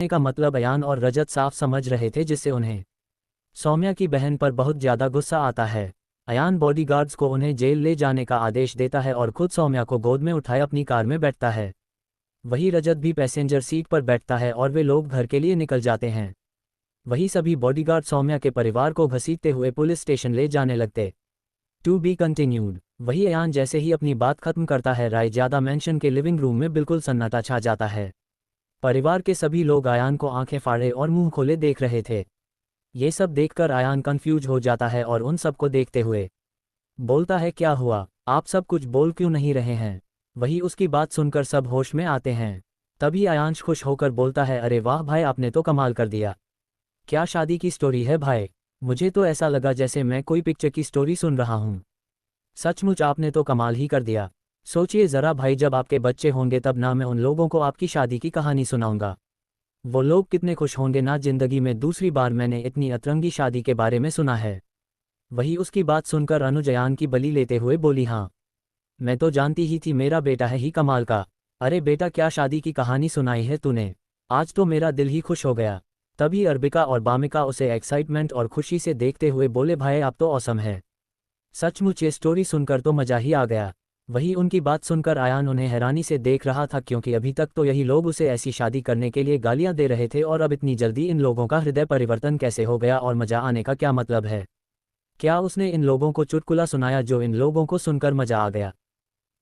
का मतलब अयान और रजत साफ समझ रहे थे, जिससे उन्हें सौम्या की बहन पर बहुत ज़्यादा गुस्सा आता है। अयान बॉडीगार्ड्स को उन्हें जेल ले जाने का आदेश देता है और खुद सौम्या को गोद में उठाए अपनी कार में बैठता है। वही रजत भी पैसेंजर सीट पर बैठता है और वे लोग घर के लिए निकल जाते हैं। वही सभी बॉडीगार्ड सौम्या के परिवार को घसीटते हुए पुलिस स्टेशन ले जाने लगते। To be continued. वही अयान जैसे ही अपनी बात खत्म करता है, रायजादा मैंशन के लिविंग रूम में बिल्कुल सन्नाटा छा जाता है। परिवार के सभी लोग अयान को आंखें फाड़े और मुंह खोले देख रहे थे। ये सब देखकर अयान कंफ्यूज हो जाता है और उन सबको देखते हुए बोलता है, क्या हुआ, आप सब कुछ बोल क्यों नहीं रहे हैं। वही उसकी बात सुनकर सब होश में आते हैं। तभी अयांश खुश होकर बोलता है, अरे वाह भाई, आपने तो कमाल कर दिया। क्या शादी की स्टोरी है भाई, मुझे तो ऐसा लगा जैसे मैं कोई पिक्चर की स्टोरी सुन रहा हूँ। सचमुच आपने तो कमाल ही कर दिया। सोचिए ज़रा भाई, जब आपके बच्चे होंगे तब ना मैं उन लोगों को आपकी शादी की कहानी सुनाऊंगा। वो लोग कितने खुश होंगे ना। जिंदगी में दूसरी बार मैंने इतनी अतरंगी शादी के बारे में सुना है। वही उसकी बात सुनकर अनुज अयान की बलि लेते हुए बोली, हाँ मैं तो जानती ही थी, मेरा बेटा है ही कमाल का। अरे बेटा, क्या शादी की कहानी सुनाई है तूने, आज तो मेरा दिल ही खुश हो गया। तभी अर्बिका और बामिका उसे एक्साइटमेंट और खुशी से देखते हुए बोले, भाई आप तो ऑसम है, सचमुच ये स्टोरी सुनकर तो मजा ही आ गया। वही उनकी बात सुनकर अयान उन्हें हैरानी से देख रहा था, क्योंकि अभी तक तो यही लोग उसे ऐसी शादी करने के लिए गालियां दे रहे थे, और अब इतनी जल्दी इन लोगों का हृदय परिवर्तन कैसे हो गया और मजा आने का क्या मतलब है। क्या उसने इन लोगों को चुटकुला सुनाया जो इन लोगों को सुनकर मजा आ गया।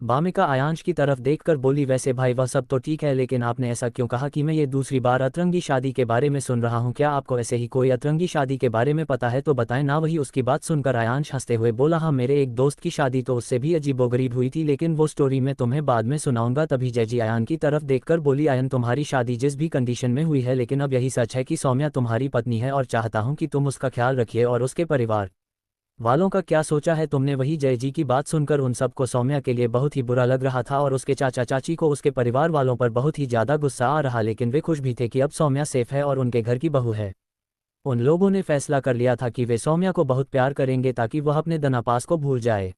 बामिका आयांश की तरफ देखकर बोली, वैसे भाई वह सब तो ठीक है, लेकिन आपने ऐसा क्यों कहा कि मैं ये दूसरी बार अतरंगी शादी के बारे में सुन रहा हूँ। क्या आपको ऐसे ही कोई अतरंगी शादी के बारे में पता है तो बताएं ना। वही उसकी बात सुनकर आयांश हंसते हुए बोला, हाँ मेरे एक दोस्त की शादी तो उससे भी अजीबोगरीब हुई थी, लेकिन वो स्टोरी मैं तुम्हें बाद में सुनाऊंगा। तभी जयजी आयान की तरफ देखकर बोली, आयन तुम्हारी शादी जिस भी कंडीशन में हुई है, लेकिन अब यही सच है कि सौम्या तुम्हारी पत्नी है और चाहता हूँ कि तुम उसका ख्याल रखिए। और उसके परिवार वालों का क्या सोचा है तुमने। वही जयजी की बात सुनकर उन सबको सौम्या के लिए बहुत ही बुरा लग रहा था, और उसके चाचा चाची को उसके परिवार वालों पर बहुत ही ज़्यादा गुस्सा आ रहा, लेकिन वे खुश भी थे कि अब सौम्या सेफ है और उनके घर की बहू है। उन लोगों ने फैसला कर लिया था कि वे सौम्या को बहुत प्यार करेंगे ताकि वह अपने दनापास को भूल जाए।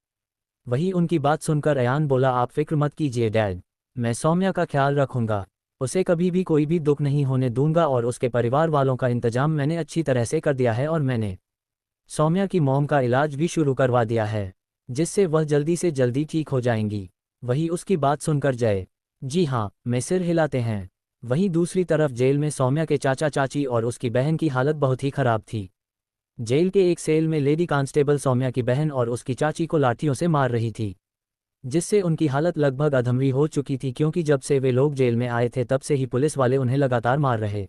वही उनकी बात सुनकर अयान बोला, आप फिक्र मत कीजिए डैड, मैं सौम्या का ख्याल रखूंगा, उसे कभी भी कोई भी दुख नहीं होने दूंगा, और उसके परिवार वालों का इंतजाम मैंने अच्छी तरह से कर दिया है, और मैंने सौम्या की मॉम का इलाज भी शुरू करवा दिया है, जिससे वह जल्दी से जल्दी ठीक हो जाएंगी। वही उसकी बात सुनकर जय जी हाँ में सिर हिलाते हैं। वहीं दूसरी तरफ जेल में सौम्या के चाचा चाची और उसकी बहन की हालत बहुत ही खराब थी। जेल के एक सेल में लेडी कांस्टेबल सौम्या की बहन और उसकी चाची को लाठियों से मार रही थी, जिससे उनकी हालत लगभग अधमरी हो चुकी थी, क्योंकि जब से वे लोग जेल में आए थे तब से ही पुलिस वाले उन्हें लगातार मार रहे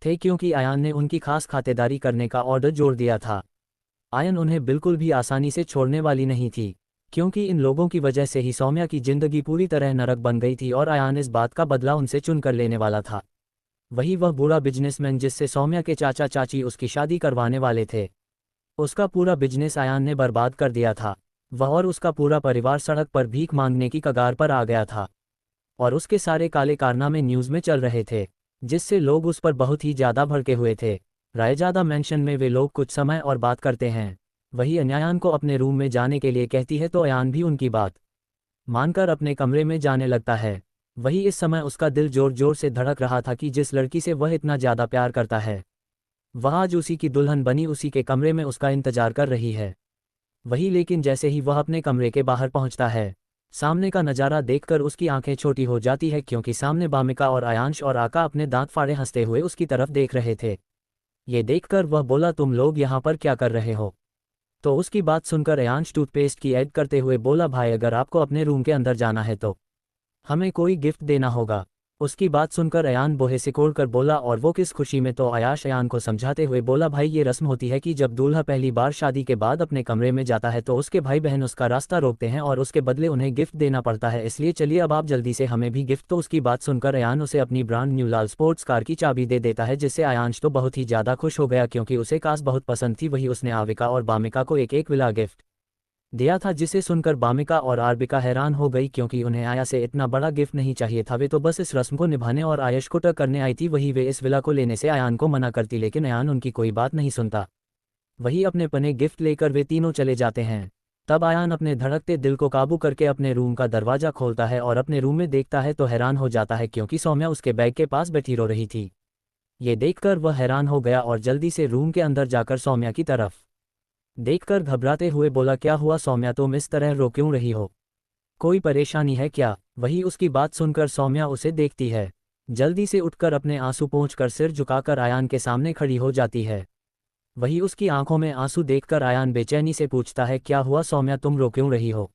थे, क्योंकि आयान ने उनकी खास खातेदारी करने का ऑर्डर जोड़ दिया था। आयन उन्हें बिल्कुल भी आसानी से छोड़ने वाली नहीं थी, क्योंकि इन लोगों की वजह से ही सौम्या की जिंदगी पूरी तरह नरक बन गई थी, और आयन इस बात का बदला उनसे चुनकर लेने वाला था। वही वह बूढ़ा बिजनेसमैन जिससे सौम्या के चाचा चाची उसकी शादी करवाने वाले थे, उसका पूरा बिजनेस आयान ने बर्बाद कर दिया था। वह और उसका पूरा परिवार सड़क पर भीख मांगने की कगार पर आ गया था, और उसके सारे काले कारनामे न्यूज़ में चल रहे थे, जिससे लोग उस पर बहुत ही ज़्यादा भड़के हुए थे। रायजादा मैंशन में वे लोग कुछ समय और बात करते हैं। वही अयान को अपने रूम में जाने के लिए कहती है, तो अयान भी उनकी बात मानकर अपने कमरे में जाने लगता है। वही इस समय उसका दिल जोर जोर से धड़क रहा था कि जिस लड़की से वह इतना ज़्यादा प्यार करता है वह आज उसी की दुल्हन बनी उसी के कमरे में उसका इंतजार कर रही है। वही लेकिन जैसे ही वह अपने कमरे के बाहर पहुंचता है, सामने का नज़ारा देखकर उसकी आंखें छोटी हो जाती है, क्योंकि सामने बामिका और आयांश और आका अपने दांत फाड़े हंसते हुए उसकी तरफ देख रहे थे। ये देखकर वह बोला, तुम लोग यहाँ पर क्या कर रहे हो। तो उसकी बात सुनकर अयांश टूथपेस्ट की ऐड करते हुए बोला, भाई अगर आपको अपने रूम के अंदर जाना है तो हमें कोई गिफ्ट देना होगा। उसकी बात सुनकर अयान बोहे सिकोड़ कर बोला, और वो किस खुशी में। तो आयाश अयान को समझाते हुए बोला, भाई ये रस्म होती है कि जब दूल्हा पहली बार शादी के बाद अपने कमरे में जाता है तो उसके भाई बहन उसका रास्ता रोकते हैं और उसके बदले उन्हें गिफ्ट देना पड़ता है, इसलिए चलिए अब आप जल्दी से हमें भी गिफ्ट। तो उसकी बात सुनकर अयान उसे अपनी ब्रांड न्यू लाल स्पोर्ट्स कार की चाबी दे देता है, जिससे आयांश तो बहुत ही ज़्यादा खुश हो गया, क्योंकि उसे कार बहुत पसंद थी। वही उसने आविका और बामिका को एक एक विला गिफ्ट दिया था, जिसे सुनकर बामिका और आरबिका हैरान हो गई, क्योंकि उन्हें आया से इतना बड़ा गिफ्ट नहीं चाहिए था। वे तो बस इस रस्म को निभाने और आयश को टक करने आई थी। वही वे इस विला को लेने से अयान को मना करती, लेकिन अयान उनकी कोई बात नहीं सुनता। वही अपने पने गिफ्ट लेकर वे तीनों चले जाते हैं। तब अयान अपने धड़कते दिल को काबू करके अपने रूम का दरवाज़ा खोलता है और अपने रूम में देखता है तो हैरान हो जाता है, क्योंकि सौम्या उसके बैग के पास बैठी रो रही थी। ये देखकर वह हैरान हो गया और जल्दी से रूम के अंदर जाकर सौम्या की तरफ देखकर घबराते हुए बोला, क्या हुआ सौम्या, तुम इस तरह रो क्यों रही हो? कोई परेशानी है क्या? वही उसकी बात सुनकर सौम्या उसे देखती है। जल्दी से उठकर अपने आंसू पोंछकर सिर झुकाकर आयान के सामने खड़ी हो जाती है। वही उसकी आंखों में आंसू देखकर आयान बेचैनी से पूछता है, क्या हुआ सौम्या, तुम रो क्यों रही हो?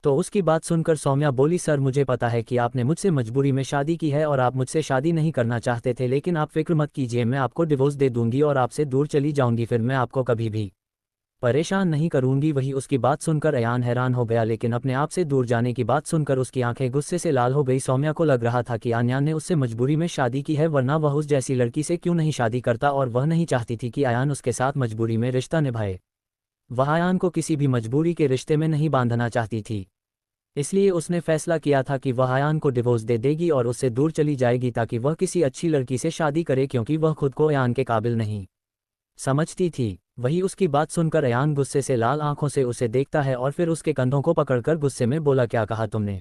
तो उसकी बात सुनकर सौम्या बोली, सर मुझे पता है कि आपने मुझसे मजबूरी में शादी की है और आप मुझसे शादी नहीं करना चाहते थे, लेकिन आप फिक्र मत कीजिए, मैं आपको डिवोर्स दे दूंगी और आपसे दूर चली जाऊंगी, फिर मैं आपको कभी भी परेशान नहीं करूंगी। वही उसकी बात सुनकर अयान हैरान हो गया, लेकिन अपने आप से दूर जाने की बात सुनकर उसकी आंखें गुस्से से लाल हो गई। सौम्या को लग रहा था कि अयान ने उससे मजबूरी में शादी की है, वरना वह उस जैसी लड़की से क्यों नहीं शादी करता, और वह नहीं चाहती थी कि अयान उसके साथ मजबूरी में रिश्ता निभाए। वह अयान को किसी भी मजबूरी के रिश्ते में नहीं बांधना चाहती थी, इसलिए उसने फैसला किया था कि वह अयान को डिवोर्स दे देगी और उससे दूर चली जाएगी ताकि वह किसी अच्छी लड़की से शादी करे, क्योंकि वह खुद को अयान के काबिल नहीं समझती थी। वही उसकी बात सुनकर अयान गुस्से से लाल आंखों से उसे देखता है और फिर उसके कंधों को पकड़कर गुस्से में बोला, क्या कहा तुमने?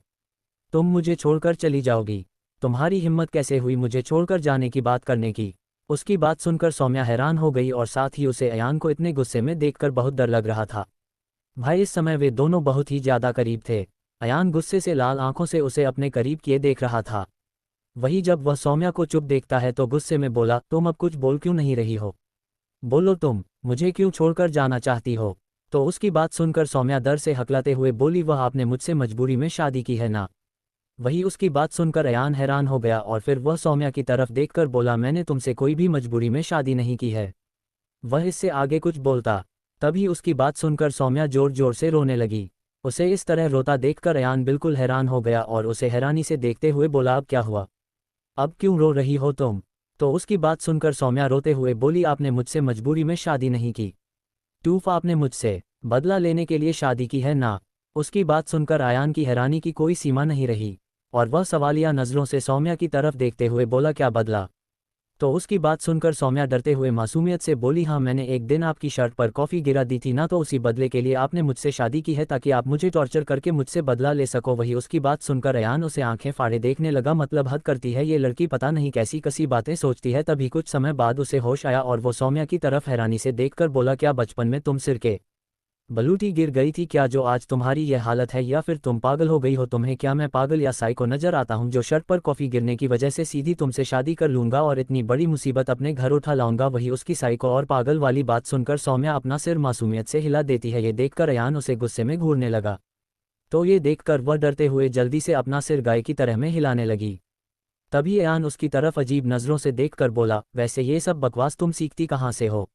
तुम मुझे छोड़कर चली जाओगी? तुम्हारी हिम्मत कैसे हुई मुझे छोड़कर जाने की बात करने की? उसकी बात सुनकर सौम्या हैरान हो गई और साथ ही उसे अयान को इतने गुस्से में देखकर बहुत डर लग रहा था। भाई इस समय वे दोनों बहुत ही ज्यादा करीब थे। अयान गुस्से से लाल आंखों से उसे अपने करीब किए देख रहा था। वही जब वह सौम्या को चुप देखता है तो गुस्से में बोला, तुम अब कुछ बोल क्यों नहीं रही हो? बोलो, तुम मुझे क्यों छोड़कर जाना चाहती हो? तो उसकी बात सुनकर सौम्या डर से हकलाते हुए बोली, वह आपने मुझसे मजबूरी में शादी की है ना? वही उसकी बात सुनकर अयान हैरान हो गया और फिर वह सौम्या की तरफ देखकर बोला, मैंने तुमसे कोई भी मजबूरी में शादी नहीं की है। वह इससे आगे कुछ बोलता, तभी उसकी बात सुनकर सौम्या जोर जोर से रोने लगी। उसे इस तरह रोता देखकर अयान बिल्कुल हैरान हो गया और उसे हैरानी से देखते हुए बोला, अब क्या हुआ? अब क्यों रो रही हो तुम? तो उसकी बात सुनकर सौम्या रोते हुए बोली, आपने मुझसे मजबूरी में शादी नहीं की, टूफ आपने मुझसे बदला लेने के लिए शादी की है ना? उसकी बात सुनकर आयान की हैरानी की कोई सीमा नहीं रही और वह सवालिया नज़रों से सौम्या की तरफ देखते हुए बोला, क्या बदला? तो उसकी बात सुनकर सौम्या डरते हुए मासूमियत से बोली, हाँ मैंने एक दिन आपकी शर्ट पर कॉफ़ी गिरा दी थी ना, तो उसी बदले के लिए आपने मुझसे शादी की है ताकि आप मुझे टॉर्चर करके मुझसे बदला ले सको। वही उसकी बात सुनकर अयान उसे आंखें फाड़े देखने लगा, मतलब हद करती है ये लड़की, पता नहीं कैसी कसी बातें सोचती है। तभी कुछ समय बाद उसे होश आया और वो सौम्या की तरफ हैरानी से देखकर बोला, क्या बचपन में तुम सिर के बलूटी गिर गई थी क्या जो आज तुम्हारी यह हालत है, या फिर तुम पागल हो गई हो? तुम्हें क्या मैं पागल या साइको नजर आता हूँ जो शर्ट पर कॉफ़ी गिरने की वजह से सीधी तुमसे शादी कर लूंगा और इतनी बड़ी मुसीबत अपने घर उठा लाऊंगा? वही उसकी साइको और पागल वाली बात सुनकर सौम्या अपना सिर मासूमियत से हिला देती है। ये देखकर अयान उसे गुस्से में घूरने लगा, तो ये देखकर वह डरते हुए जल्दी से अपना सिर गाय की तरह में हिलाने लगी। तभी अयान उसकी तरफ अजीब नज़रों से देखकर बोला, वैसे ये सब बकवास तुम सीखती कहाँ से हो?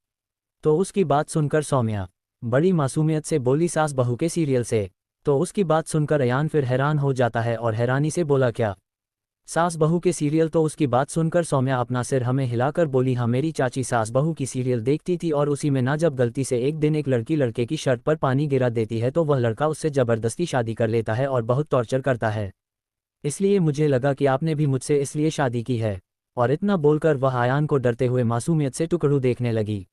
तो उसकी बात सुनकर सौम्या बड़ी मासूमियत से बोली, सास बहू के सीरियल से। तो उसकी बात सुनकर अयान फिर हैरान हो जाता है और हैरानी से बोला, क्या सास बहू के सीरियल? तो उसकी बात सुनकर सौम्या अपना सिर हमें हिलाकर बोली, हाँ मेरी चाची सास बहू की सीरियल देखती थी और उसी में ना जब गलती से एक दिन एक लड़की लड़के की शर्ट पर पानी गिरा देती है तो वह लड़का उससे ज़बरदस्ती शादी कर लेता है और बहुत टॉर्चर करता है, इसलिए मुझे लगा कि आपने भी मुझसे इसलिए शादी की है। और इतना बोलकर वह आयान को डरते हुए मासूमियत से टुकड़ू देखने लगी।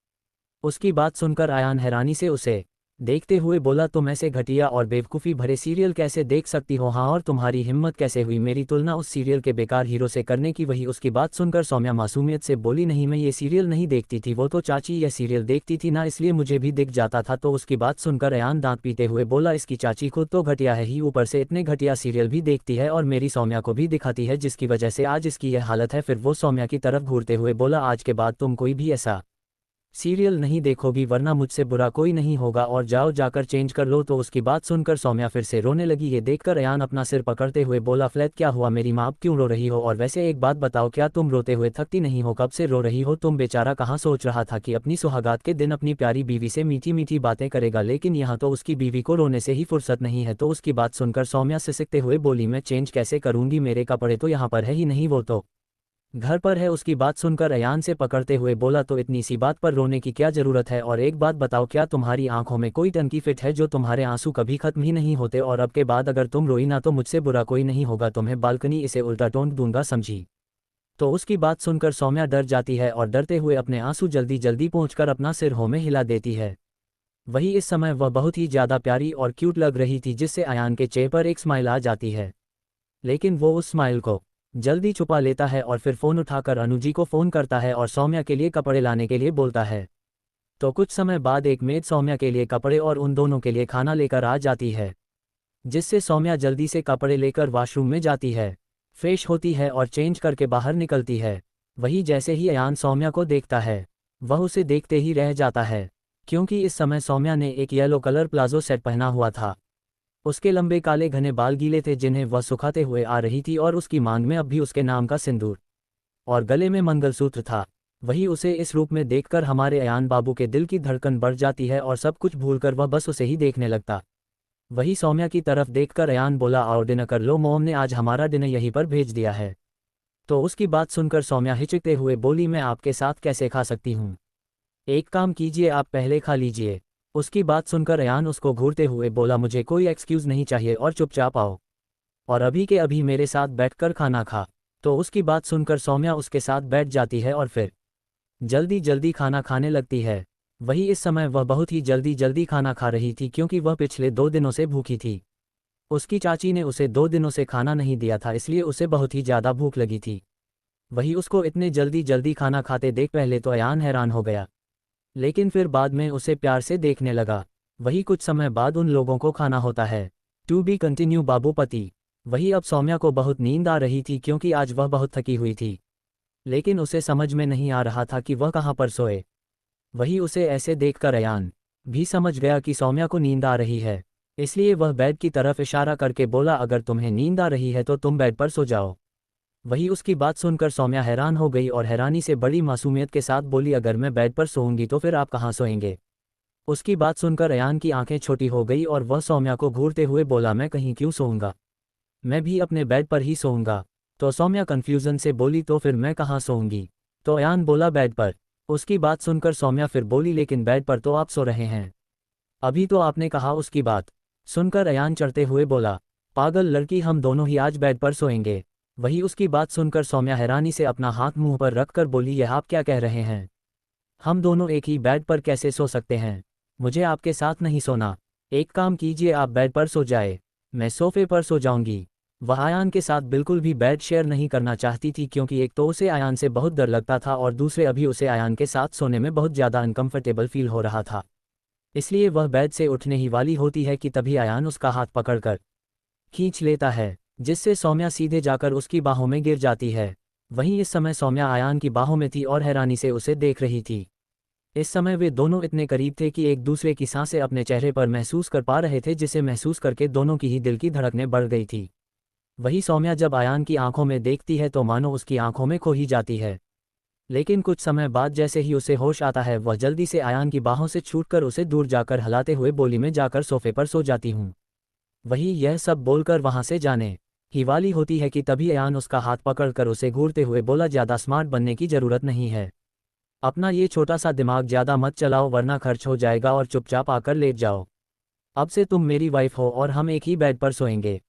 उसकी बात सुनकर आयान हैरानी से उसे देखते हुए बोला, तुम ऐसे घटिया और बेवकूफ़ी भरे सीरियल कैसे देख सकती हो? हाँ, और तुम्हारी हिम्मत कैसे हुई मेरी तुलना उस सीरियल के बेकार हीरो से करने की? वही उसकी बात सुनकर सौम्या मासूमियत से बोली, नहीं मैं ये सीरियल नहीं देखती थी, वो तो चाची यह सीरियल देखती थी ना, इसलिए मुझे भी दिख जाता था। तो उसकी बात सुनकर अयान दांत पीते हुए बोला, इसकी चाची खुद तो घटिया है ही, ऊपर से इतने घटिया सीरियल भी देखती है और मेरी सौम्या को भी दिखाती है, जिसकी वजह से आज इसकी यह हालत है। फिर वो सौम्या की तरफ घूरते हुए बोला, आज के बाद तुम कोई भी ऐसा सीरियल नहीं देखोगी वरना मुझसे बुरा कोई नहीं होगा, और जाओ जाकर चेंज कर लो। तो उसकी बात सुनकर सौम्या फिर से रोने लगी। ये देखकर अयान अपना सिर पकड़ते हुए बोला, फ्लैट क्या हुआ मेरी माँ, अब क्यों रो रही हो? और वैसे एक बात बताओ, क्या तुम रोते हुए थकती नहीं हो? कब से रो रही हो तुम? बेचारा कहाँ सोच रहा था कि अपनी सुहागात के दिन अपनी प्यारी बीवी से मीठी मीठी बातें करेगा, लेकिन यहाँ तो उसकी बीवी को रोने से ही फुर्सत नहीं है। तो उसकी बात सुनकर सौम्या सिसकते हुए बोली, मैं चेंज कैसे करूँगी, मेरे कपड़े तो यहाँ पर है ही नहीं, वो तो घर पर है। उसकी बात सुनकर अयान से पकड़ते हुए बोला, तो इतनी सी बात पर रोने की क्या जरूरत है? और एक बात बताओ, क्या तुम्हारी आंखों में कोई टंकी फिट है जो तुम्हारे आंसू कभी खत्म ही नहीं होते? और अब के बाद अगर तुम रोई ना तो मुझसे बुरा कोई नहीं होगा, तुम्हें बालकनी इसे उल्टा टोंक दूंगा, समझी? तो उसकी बात सुनकर सौम्या डर जाती है और डरते हुए अपने आंसू जल्दी जल्दी पहुंचकर अपना सिर हो में हिला देती है। वही इस समय वह बहुत ही ज्यादा प्यारी और क्यूट लग रही थी, जिससे अयान के चेहरे पर एक स्माइल आ जाती है, लेकिन वो उस स्माइल को जल्दी छुपा लेता है और फिर फ़ोन उठाकर अनुजी को फ़ोन करता है और सौम्या के लिए कपड़े लाने के लिए बोलता है। तो कुछ समय बाद एक मेड सौम्या के लिए कपड़े और उन दोनों के लिए खाना लेकर आ जाती है, जिससे सौम्या जल्दी से कपड़े लेकर वॉशरूम में जाती है, फ्रेश होती है और चेंज करके बाहर निकलती है। वही जैसे ही अयान सौम्या को देखता है, वह उसे देखते ही रह जाता है, क्योंकि इस समय सौम्या ने एक येलो कलर प्लाजो सेट पहना हुआ था। उसके लंबे काले घने बाल गीले थे जिन्हें वह सुखाते हुए आ रही थी और उसकी मांग में अब भी उसके नाम का सिंदूर और गले में मंगलसूत्र था। वही उसे इस रूप में देखकर हमारे अयान बाबू के दिल की धड़कन बढ़ जाती है और सब कुछ भूलकर वह बस उसे ही देखने लगता। वही सौम्या की तरफ देखकर अयान बोला, आओ डिनर कर लो, मॉम ने आज हमारा डिनर यहीं पर भेज दिया है। तो उसकी बात सुनकर सौम्या हिचकते हुए बोली, मैं आपके साथ कैसे खा सकती हूँ, एक काम कीजिए आप पहले खा लीजिए। उसकी बात सुनकर अयान उसको घूरते हुए बोला, मुझे कोई एक्सक्यूज़ नहीं चाहिए और चुपचाप आओ और अभी के अभी मेरे साथ बैठकर खाना खा। तो उसकी बात सुनकर सौम्या उसके साथ बैठ जाती है और फिर जल्दी जल्दी खाना खाने लगती है। वही इस समय वह बहुत ही जल्दी जल्दी खाना खा रही थी क्योंकि वह पिछले 2 दिनों से भूखी थी। उसकी चाची ने उसे 2 दिनों से खाना नहीं दिया था, इसलिए उसे बहुत ही ज़्यादा भूख लगी थी। वही उसको इतने जल्दी जल्दी खाना खाते देख पहले तो अयान हैरान हो गया, लेकिन फिर बाद में उसे प्यार से देखने लगा। वही कुछ समय बाद उन लोगों को खाना होता है। टू बी कंटिन्यू बाबूपति। वही अब सौम्या को बहुत नींद आ रही थी क्योंकि आज वह बहुत थकी हुई थी, लेकिन उसे समझ में नहीं आ रहा था कि वह कहाँ पर सोए। वही उसे ऐसे देखकर अयान भी समझ गया कि सौम्या को नींद आ रही है, इसलिए वह बेड की तरफ इशारा करके बोला, अगर तुम्हें नींद आ रही है तो तुम बेड पर सो जाओ। वही उसकी बात सुनकर सौम्या हैरान हो गई और हैरानी से बड़ी मासूमियत के साथ बोली, अगर मैं बेड पर सोऊंगी तो फिर आप कहाँ सोएंगे। उसकी बात सुनकर अयान की आंखें छोटी हो गई और वह सौम्या को घूरते हुए बोला, मैं कहीं क्यों सोऊंगा, मैं भी अपने बेड पर ही सोऊंगा। तो सौम्या कन्फ्यूजन से बोली, तो फिर मैं कहाँ सोऊंगी। तो अयान बोला, बेड पर। उसकी बात सुनकर सौम्या फिर बोली, लेकिन बेड पर तो आप सो रहे हैं, अभी तो आपने कहा। उसकी बात सुनकर अयान चढ़ते हुए बोला, पागल लड़की, हम दोनों ही आज बेड पर सोएंगे। वही उसकी बात सुनकर सौम्या हैरानी से अपना हाथ मुंह पर रखकर बोली, यह आप क्या कह रहे हैं, हम दोनों एक ही बेड पर कैसे सो सकते हैं, मुझे आपके साथ नहीं सोना। एक काम कीजिए, आप बेड पर सो जाए, मैं सोफे पर सो जाऊंगी। वह अयान के साथ बिल्कुल भी बेड शेयर नहीं करना चाहती थी क्योंकि एक तो उसे अयान से बहुत डर लगता था और दूसरे अभी उसे अयान के साथ सोने में बहुत ज़्यादा अनकंफर्टेबल फील हो रहा था। इसलिए वह बेड से उठने ही वाली होती है कि तभी अयान उसका हाथ पकड़कर खींच लेता है, जिससे सौम्या सीधे जाकर उसकी बाहों में गिर जाती है। वहीं इस समय सौम्या अयान की बाहों में थी और हैरानी से उसे देख रही थी। इस समय वे दोनों इतने करीब थे कि एक दूसरे की सांसें अपने चेहरे पर महसूस कर पा रहे थे, जिसे महसूस करके दोनों की ही दिल की धड़कनें बढ़ गई थी। वही सौम्या जब अयान की आंखों में देखती है तो मानो उसकी आंखों में खो ही जाती है, लेकिन कुछ समय बाद जैसे ही उसे होश आता है वह जल्दी से अयान की बाहों से छूटकर उसे दूर जाकर हलाते हुए बोली, में जाकर सोफे पर सो जाती हूँ। वही यह सब बोलकर वहां से जाने ही वाली होती है कि तभी अयान उसका हाथ पकड़कर उसे घूरते हुए बोला, ज़्यादा स्मार्ट बनने की ज़रूरत नहीं है, अपना ये छोटा सा दिमाग ज़्यादा मत चलाओ वरना खर्च हो जाएगा और चुपचाप आकर लेट जाओ। अब से तुम मेरी वाइफ हो और हम एक ही बेड पर सोएंगे,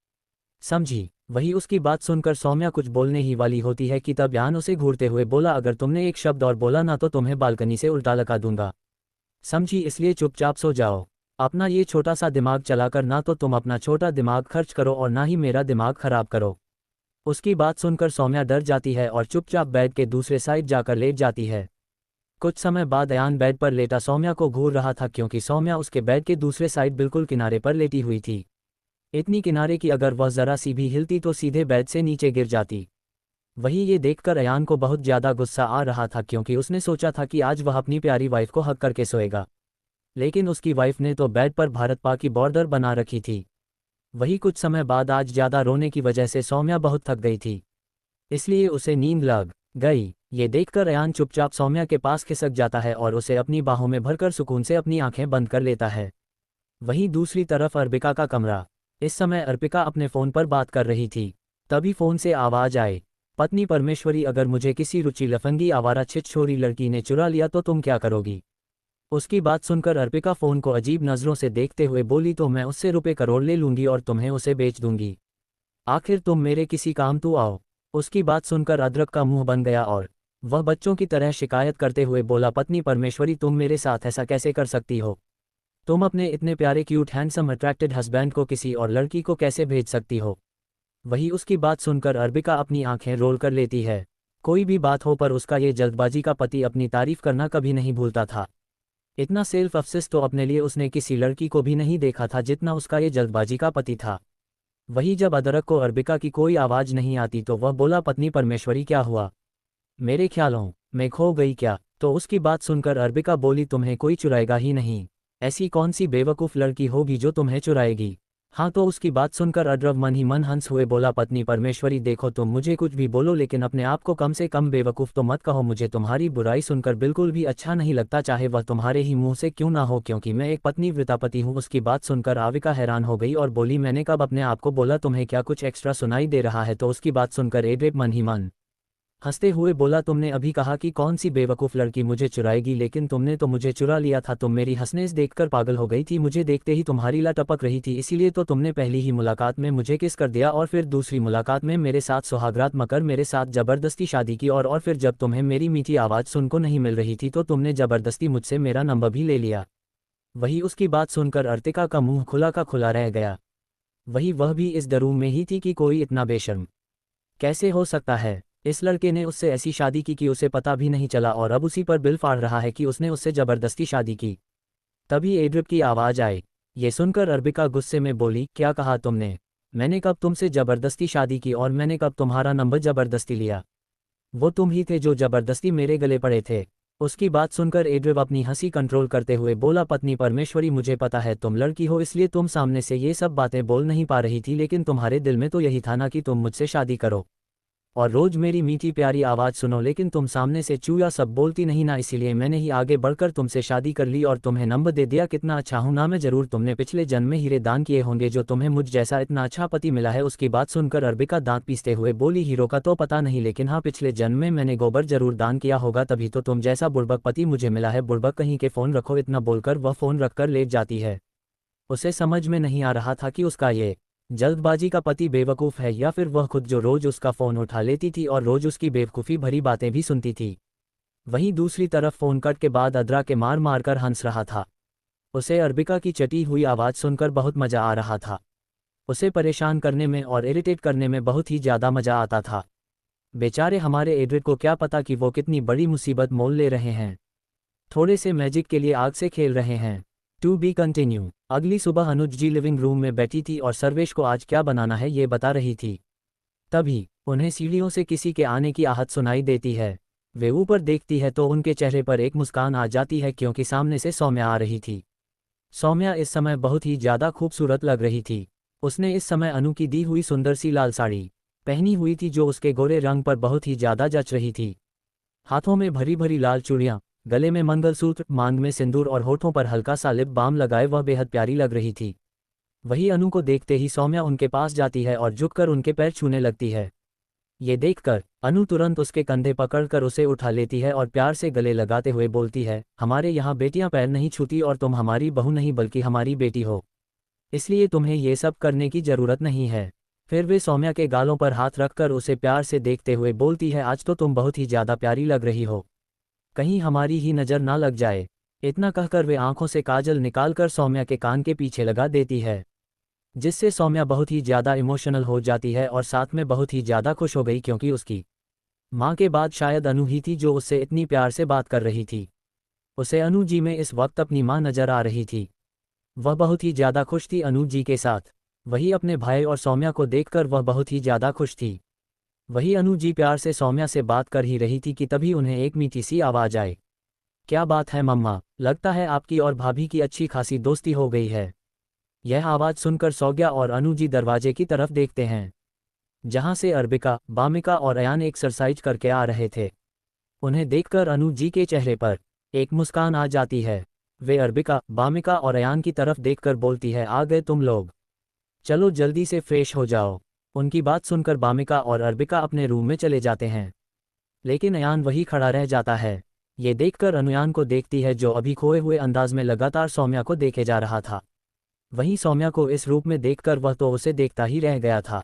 समझी। वही उसकी बात सुनकर सौम्या कुछ बोलने ही वाली होती है कि तब अयान उसे घूरते हुए बोला, अगर तुमने एक शब्द और बोला ना तो तुम्हें बालकनी से उल्टा लगा दूंगा, समझी, इसलिए चुपचाप सो जाओ। अपना ये छोटा सा दिमाग चलाकर ना तो तुम अपना छोटा दिमाग खर्च करो और ना ही मेरा दिमाग खराब करो। उसकी बात सुनकर सौम्या डर जाती है और चुपचाप बेड के दूसरे साइड जाकर लेट जाती है। कुछ समय बाद अयान बेड पर लेटा सौम्या को घूर रहा था क्योंकि सौम्या उसके बेड के दूसरे साइड बिल्कुल किनारे पर लेटी हुई थी, इतनी किनारे कि अगर वह ज़रा सी भी हिलती तो सीधे बेड से नीचे गिर जाती। वही ये देखकर अयान को बहुत ज़्यादा गुस्सा आ रहा था क्योंकि उसने सोचा था कि आज वह अपनी प्यारी वाइफ को हक करके सोएगा, लेकिन उसकी वाइफ ने तो बेड पर भारत पाक की बॉर्डर बना रखी थी। वही कुछ समय बाद आज ज़्यादा रोने की वजह से सौम्या बहुत थक गई थी, इसलिए उसे नींद लग गई। ये देखकर अयान चुपचाप सौम्या के पास खिसक जाता है और उसे अपनी बाहों में भरकर सुकून से अपनी आंखें बंद कर लेता है। वहीं दूसरी तरफ अर्पिका का कमरा। इस समय अर्पिका अपने फ़ोन पर बात कर रही थी, तभी फ़ोन से आवाज़ आए, पत्नी परमेश्वरी, अगर मुझे किसी रुचि लफंगी आवारा छिछोरी लड़की ने चुरा लिया तो तुम क्या करोगी। उसकी बात सुनकर अर्पिका फ़ोन को अजीब नज़रों से देखते हुए बोली, तो मैं उससे रुपए करोड़ ले लूँगी और तुम्हें उसे बेच दूंगी, आखिर तुम मेरे किसी काम तो आओ। उसकी बात सुनकर अदरक का मुंह बन गया और वह बच्चों की तरह शिकायत करते हुए बोला, पत्नी परमेश्वरी, तुम मेरे साथ ऐसा कैसे कर सकती हो, तुम अपने इतने प्यारे क्यूट हैंडसम अट्रैक्टेड हस्बैंड को किसी और लड़की को कैसे भेज सकती हो। वही उसकी बात सुनकर अर्बिका अपनी आंखें रोल कर लेती है। कोई भी बात हो पर उसका ये जल्दबाजी का पति अपनी तारीफ करना कभी नहीं भूलता था। इतना सेल्फ अफसेस तो अपने लिए उसने किसी लड़की को भी नहीं देखा था जितना उसका ये जल्दबाजी का पति था। वही जब अदरक को अर्बिका की कोई आवाज़ नहीं आती तो वह बोला, पत्नी परमेश्वरी क्या हुआ, मेरे ख्यालों में खो गई क्या? तो उसकी बात सुनकर अर्बिका बोली, तुम्हें कोई चुराएगा ही नहीं। ऐसी कौन सी बेवकूफ़ लड़की होगी जो तुम्हें चुराएगी? हाँ, तो उसकी बात सुनकर अड्रव मन ही मन हंस हुए बोला, पत्नी परमेश्वरी देखो, तुम मुझे कुछ भी बोलो लेकिन अपने आप को कम से कम बेवकूफ़ तो मत कहो। मुझे तुम्हारी बुराई सुनकर बिल्कुल भी अच्छा नहीं लगता, चाहे वह तुम्हारे ही मुंह से क्यों ना हो, क्योंकि मैं एक पत्नी वृतापति हूँ। उसकी बात सुनकर आविका हैरान हो गई और बोली, मैंने कब अपने आप को बोला? तुम्हें क्या कुछ एक्स्ट्रा सुनाई दे रहा है? तो उसकी बात सुनकर एड्रेप मन ही मन हंसते हुए बोला, तुमने अभी कहा कि कौन सी बेवकूफ़ लड़की मुझे चुराएगी, लेकिन तुमने तो मुझे चुरा लिया था। तुम मेरी हंसनेस देखकर पागल हो गई थी, मुझे देखते ही तुम्हारी ला टपक रही थी, इसीलिए तो तुमने पहली ही मुलाकात में मुझे किस कर दिया और फिर दूसरी मुलाकात में मेरे साथ सुहागरात मकर मेरे साथ ज़बरदस्ती शादी की और फिर जब तुम्हें मेरी मीठी आवाज़ सुनको नहीं मिल रही थी तो तुमने ज़बरदस्ती मुझसे मेरा नंबर भी ले लिया। वही उसकी बात सुनकर अर्तिका का मुंह खुला का खुला रह गया। वह भी इस डरू में ही थी कि कोई इतना बेशर्म कैसे हो सकता है। इस लड़के ने उससे ऐसी शादी की कि उसे पता भी नहीं चला और अब उसी पर बिल फाड़ रहा है कि उसने उससे ज़बरदस्ती शादी की। तभी एड्रिप की आवाज़ आई। ये सुनकर अर्बिका गुस्से में बोली, क्या कहा तुमने? मैंने कब तुमसे ज़बरदस्ती शादी की और मैंने कब तुम्हारा नंबर ज़बरदस्ती लिया? वो तुम ही थे जो ज़बरदस्ती मेरे गले पड़े थे। उसकी बात सुनकर एड्रिप अपनी हंसी कंट्रोल करते हुए बोला, पत्नी परमेश्वरी मुझे पता है तुम लड़की हो इसलिए तुम सामने से ये सब बातें बोल नहीं पा रही थी, लेकिन तुम्हारे दिल में तो यही था ना कि तुम मुझसे शादी करो और रोज मेरी मीठी प्यारी आवाज़ सुनो, लेकिन तुम सामने से चूया सब बोलती नहीं ना, इसीलिए मैंने ही आगे बढ़कर तुमसे शादी कर ली और तुम्हें नंबर दे दिया। कितना अच्छा हूं ना मैं, जरूर तुमने पिछले जन्म में हीरे दान किए होंगे जो तुम्हें मुझ जैसा इतना अच्छा पति मिला है। उसकी बात सुनकर अर्बिका दांत पीसते हुए बोली, हीरो का तो पता नहीं लेकिन हाँ पिछले जन्म में मैंने गोबर जरूर दान किया होगा, तभी तो तुम जैसा बुड़बक पति मुझे मिला है। बुड़बक कहीं के, फ़ोन रखो। इतना बोलकर वह फ़ोन रखकर लेट जाती है। उसे समझ में नहीं आ रहा था कि उसका ये जल्दबाजी का पति बेवकूफ़ है या फिर वह खुद जो रोज उसका फ़ोन उठा लेती थी और रोज उसकी बेवकूफ़ी भरी बातें भी सुनती थी। वहीं दूसरी तरफ फ़ोन कट के बाद अदरा के मार मार कर हंस रहा था। उसे अर्बिका की चटी हुई आवाज़ सुनकर बहुत मज़ा आ रहा था। उसे परेशान करने में और इरिटेट करने में बहुत ही ज़्यादा मज़ा आता था। बेचारे हमारे एड्रिड को क्या पता कि वो कितनी बड़ी मुसीबत मोल ले रहे हैं। थोड़े से मैजिक के लिए आग से खेल रहे हैं। To be continue. अगली सुबह अनुज जी लिविंग रूम में बैठी थी और सर्वेश को आज क्या बनाना है ये बता रही थी। तभी उन्हें सीढ़ियों से किसी के आने की आहट सुनाई देती है। वे ऊपर देखती है तो उनके चेहरे पर एक मुस्कान आ जाती है क्योंकि सामने से सौम्या आ रही थी। सौम्या इस समय बहुत ही ज़्यादा खूबसूरत लग रही थी। उसने इस समय अनु की दी हुई सुंदर सी लाल साड़ी पहनी हुई थी जो उसके गोरे रंग पर बहुत ही ज़्यादा जच रही थी। हाथों में भरी भरी लाल चूड़ियाँ, गले में मंगलसूत्र, मांग में सिंदूर और होठों पर हल्का सा लिप बाम लगाए वह बेहद प्यारी लग रही थी। वही अनु को देखते ही सौम्या उनके पास जाती है और झुककर उनके पैर छूने लगती है। ये देखकर अनु तुरंत उसके कंधे पकड़कर उसे उठा लेती है और प्यार से गले लगाते हुए बोलती है, हमारे यहाँ बेटियां पैर नहीं छूती और तुम हमारी बहू नहीं बल्कि हमारी बेटी हो, इसलिए तुम्हें ये सब करने की ज़रूरत नहीं है। फिर वे सौम्या के गालों पर हाथ रखकर उसे प्यार से देखते हुए बोलती है, आज तो तुम बहुत ही ज़्यादा प्यारी लग रही हो, कहीं हमारी ही नज़र ना लग जाए। इतना कहकर वे आंखों से काजल निकालकर सौम्या के कान के पीछे लगा देती है, जिससे सौम्या बहुत ही ज़्यादा इमोशनल हो जाती है और साथ में बहुत ही ज़्यादा खुश हो गई क्योंकि उसकी माँ के बाद शायद अनु ही थी जो उससे इतनी प्यार से बात कर रही थी। उसे अनु जी में इस वक्त अपनी माँ नज़र आ रही थी। वह बहुत ही ज़्यादा खुश थी अनु जी के साथ। वही अपने भाई और सौम्या को देखकर वह बहुत ही ज़्यादा खुश थी। वही अनु जी प्यार से सौम्या से बात कर ही रही थी कि तभी उन्हें एक मीठी सी आवाज़ आई। क्या बात है मम्मा, लगता है आपकी और भाभी की अच्छी खासी दोस्ती हो गई है। यह आवाज़ सुनकर सौग्या और अनु जी दरवाजे की तरफ देखते हैं, जहां से अर्बिका, बामिका और अयान एक्सरसाइज करके आ रहे थे। उन्हें देखकर अनु जी के चेहरे पर एक मुस्कान आ जाती है। वे अर्बिका, बामिका और अयान की तरफ देखकर बोलती है, आ गए तुम लोग, चलो जल्दी से फ्रेश हो जाओ। उनकी बात सुनकर बामिका और अर्बिका अपने रूम में चले जाते हैं, लेकिन अयान वही खड़ा रह जाता है। ये देखकर अनुयान को देखती है जो अभी खोए हुए अंदाज में लगातार सौम्या को देखे जा रहा था। वहीं सौम्या को इस रूप में देखकर वह तो उसे देखता ही रह गया था।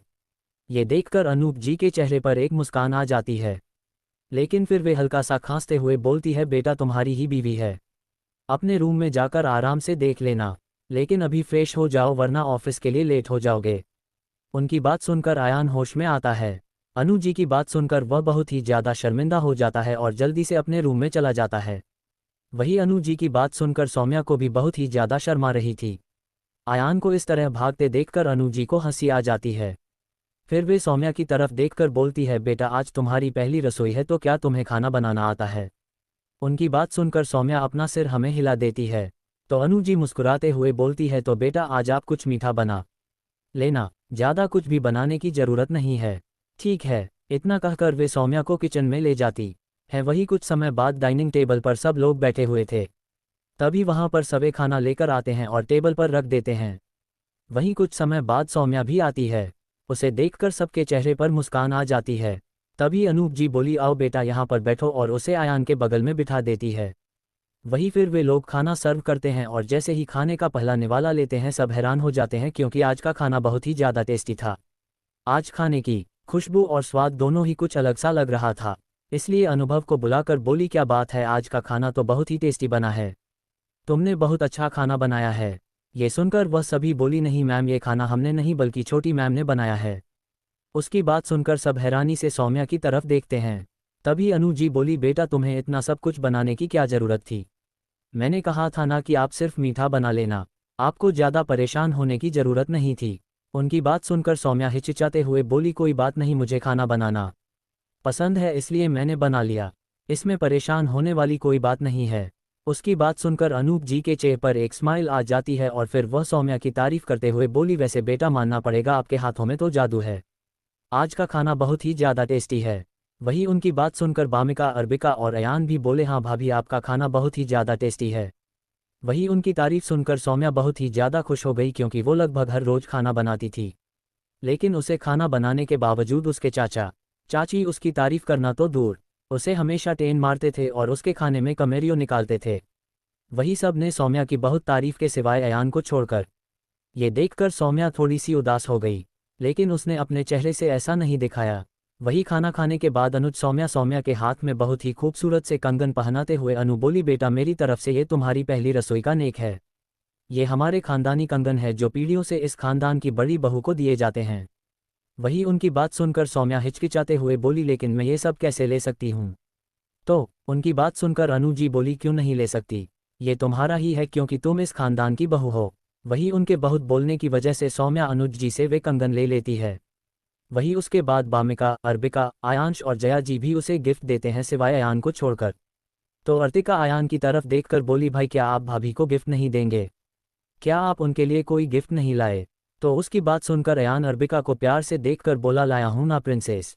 ये देखकर अनूप जी के चेहरे पर एक मुस्कान आ जाती है, लेकिन फिर वे हल्का सा खांसते हुए बोलती है, बेटा तुम्हारी ही बीवी है, अपने रूम में जाकर आराम से देख लेना, लेकिन अभी फ्रेश हो जाओ वरना ऑफिस के लिए लेट हो जाओगे। उनकी बात सुनकर आयान होश में आता है। अनु जी की बात सुनकर वह बहुत ही ज़्यादा शर्मिंदा हो जाता है और जल्दी से अपने रूम में चला जाता है। वही अनु जी की बात सुनकर सौम्या को भी बहुत ही ज़्यादा शर्मा रही थी। आयान को इस तरह भागते देखकर अनु जी को हंसी आ जाती है। फिर वे सौम्या की तरफ देखकर बोलती है, बेटा आज तुम्हारी पहली रसोई है तो क्या तुम्हें खाना बनाना आता है? उनकी बात सुनकर सौम्या अपना सिर हमें हिला देती है। तो अनु जी मुस्कुराते हुए बोलती है, तो बेटा आज आप कुछ मीठा बना लेना, ज़्यादा कुछ भी बनाने की ज़रूरत नहीं है। ठीक है, इतना कहकर वे सौम्या को किचन में ले जाती है। वही कुछ समय बाद डाइनिंग टेबल पर सब लोग बैठे हुए थे। तभी वहाँ पर सबे खाना लेकर आते हैं और टेबल पर रख देते हैं। वहीं कुछ समय बाद सौम्या भी आती है। उसे देखकर सबके चेहरे पर मुस्कान आ जाती है। तभी अनूप जी बोली, आओ बेटा यहाँ पर बैठो, और उसे आयान के बगल में बिठा देती है। वहीं फिर वे लोग खाना सर्व करते हैं और जैसे ही खाने का पहला निवाला लेते हैं सब हैरान हो जाते हैं क्योंकि आज का खाना बहुत ही ज़्यादा टेस्टी था। आज खाने की खुशबू और स्वाद दोनों ही कुछ अलग सा लग रहा था। इसलिए अनुभव को बुलाकर बोली, क्या बात है, आज का खाना तो बहुत ही टेस्टी बना है, तुमने बहुत अच्छा खाना बनाया है। ये सुनकर वह सभी बोली, नहीं मैम, ये खाना हमने नहीं बल्कि छोटी मैम ने बनाया है। उसकी बात सुनकर सब हैरानी से सौम्या की तरफ देखते हैं। तभी अनु जी बोली, बेटा तुम्हें इतना सब कुछ बनाने की क्या ज़रूरत थी? मैंने कहा था ना कि आप सिर्फ मीठा बना लेना, आपको ज़्यादा परेशान होने की ज़रूरत नहीं थी। उनकी बात सुनकर सौम्या हिचकिचाते हुए बोली, कोई बात नहीं, मुझे खाना बनाना पसंद है इसलिए मैंने बना लिया, इसमें परेशान होने वाली कोई बात नहीं है। उसकी बात सुनकर अनूप जी के चेहरे पर एक स्माइल आ जाती है और फिर वह सौम्या की तारीफ करते हुए बोली, वैसे बेटा मानना पड़ेगा, आपके हाथों में तो जादू है, आज का खाना बहुत ही ज़्यादा टेस्टी है। वही उनकी बात सुनकर बामिका, अर्बिका और अयान भी बोले, हाँ भाभी, आपका खाना बहुत ही ज़्यादा टेस्टी है। वही उनकी तारीफ सुनकर सौम्या बहुत ही ज़्यादा खुश हो गई क्योंकि वो लगभग हर रोज़ खाना बनाती थी। लेकिन उसे खाना बनाने के बावजूद उसके चाचा चाची उसकी तारीफ करना तो दूर, उसे हमेशा टेन मारते थे और उसके खाने में कमेरियो निकालते थे। वही सब ने सौम्या की बहुत तारीफ के सिवाय अयान को छोड़कर। ये देखकर सौम्या थोड़ी सी उदास हो गई, लेकिन उसने अपने चेहरे से ऐसा नहीं दिखाया। वही खाना खाने के बाद अनुज सौम्या के हाथ में बहुत ही खूबसूरत से कंगन पहनाते हुए अनु बोली, बेटा मेरी तरफ से ये तुम्हारी पहली रसोई का नेक है। ये हमारे खानदानी कंगन है जो पीढ़ियों से इस खानदान की बड़ी बहू को दिए जाते हैं। वही उनकी बात सुनकर सौम्या हिचकिचाते हुए बोली, लेकिन मैं ये सब कैसे ले सकती हूँ? तो उनकी बात सुनकर अनु जी बोली, क्यों नहीं ले सकती, ये तुम्हारा ही है क्योंकि तुम इस खानदान की बहू हो। वही उनके बहुत बोलने की वजह से सौम्या अनुज जी से वे कंगन ले लेती है। वही उसके बाद बामिका, अर्बिका, आयांश और जया जी भी उसे गिफ्ट देते हैं सिवाय अयान को छोड़कर। तो अर्तिका अयान की तरफ देखकर बोली, भाई क्या आप भाभी को गिफ्ट नहीं देंगे? क्या आप उनके लिए कोई गिफ्ट नहीं लाए? तो उसकी बात सुनकर अयान अर्बिका को प्यार से देखकर बोला, लाया हूं ना प्रिंसेस।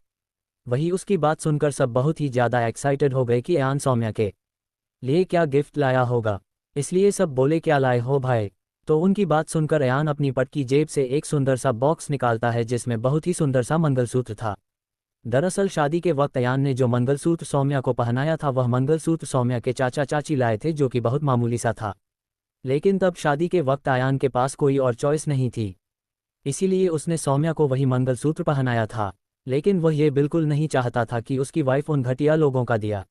वही उसकी बात सुनकर सब बहुत ही ज़्यादा एक्साइटेड हो गए कि अयान सौम्या के लिए क्या गिफ्ट लाया होगा, इसलिए सब बोले, क्या लाए हो भाई? तो उनकी बात सुनकर अयान अपनी पट की जेब से एक सुंदर सा बॉक्स निकालता है जिसमें बहुत ही सुंदर सा मंगलसूत्र था। दरअसल शादी के वक्त अयान ने जो मंगलसूत्र सौम्या को पहनाया था वह मंगलसूत्र सौम्या के चाचा चाची लाए थे, जो कि बहुत मामूली सा था। लेकिन तब शादी के वक्त अयान के पास कोई और चॉइस नहीं थी, इसीलिए उसने सौम्या को वही मंगलसूत्र पहनाया था। लेकिन वह ये बिल्कुल नहीं चाहता था कि उसकी वाइफ उन घटिया लोगों का दिया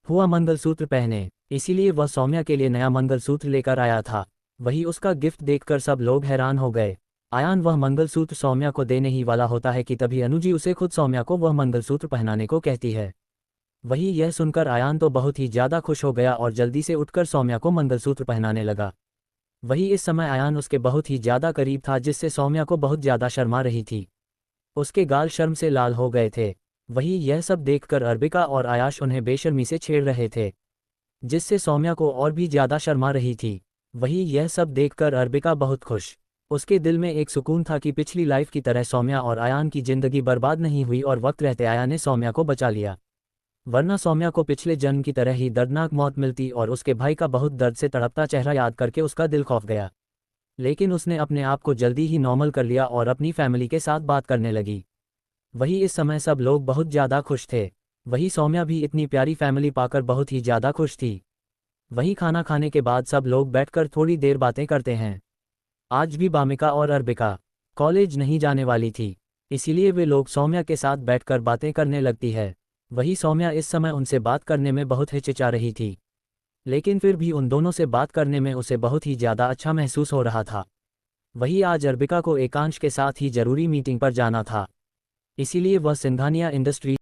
हुआ मंगलसूत्र पहने, इसीलिए वह सौम्या के लिए नया मंगलसूत्र लेकर आया था। वही उसका गिफ्ट देखकर सब लोग हैरान हो गए। अयान वह मंगलसूत्र सौम्या को देने ही वाला होता है कि तभी अनुजी उसे खुद सौम्या को वह मंगलसूत्र पहनाने को कहती है। वही यह सुनकर अयान तो बहुत ही ज़्यादा खुश हो गया और जल्दी से उठकर सौम्या को मंगलसूत्र पहनाने लगा। वही इस समय अयान उसके बहुत ही ज़्यादा करीब था, जिससे सौम्या को बहुत ज़्यादा शर्मा रही थी। उसके गाल शर्म से लाल हो गए थे। वही यह सब देखकर अर्बिका और आयाश उन्हें बेशर्मी से छेड़ रहे थे, जिससे सौम्या को और भी ज़्यादा शर्मा रही थी। वही यह सब देखकर अर्बिका बहुत खुश, उसके दिल में एक सुकून था कि पिछली लाइफ की तरह सौम्या और अयान की ज़िंदगी बर्बाद नहीं हुई और वक्त रहते अयान ने सौम्या को बचा लिया, वरना सौम्या को पिछले जन्म की तरह ही दर्दनाक मौत मिलती और उसके भाई का बहुत दर्द से तड़पता चेहरा याद करके उसका दिल खौफ गया। लेकिन उसने अपने आप को जल्दी ही नॉर्मल कर लिया और अपनी फैमिली के साथ बात करने लगी। वही इस समय सब लोग बहुत ज़्यादा खुश थे। वही सौम्या भी इतनी प्यारी फैमिली पाकर बहुत ही ज़्यादा खुश थी। वही खाना खाने के बाद सब लोग बैठकर थोड़ी देर बातें करते हैं। आज भी बामिका और अर्बिका कॉलेज नहीं जाने वाली थी, इसीलिए वे लोग सौम्या के साथ बैठकर बातें करने लगती है। वही सौम्या इस समय उनसे बात करने में बहुत हिचकिचा रही थी, लेकिन फिर भी उन दोनों से बात करने में उसे बहुत ही ज़्यादा अच्छा महसूस हो रहा था। वही आज अर्बिका को एकांश के साथ ही जरूरी मीटिंग पर जाना था, इसीलिए वह सिंघानिया इंडस्ट्री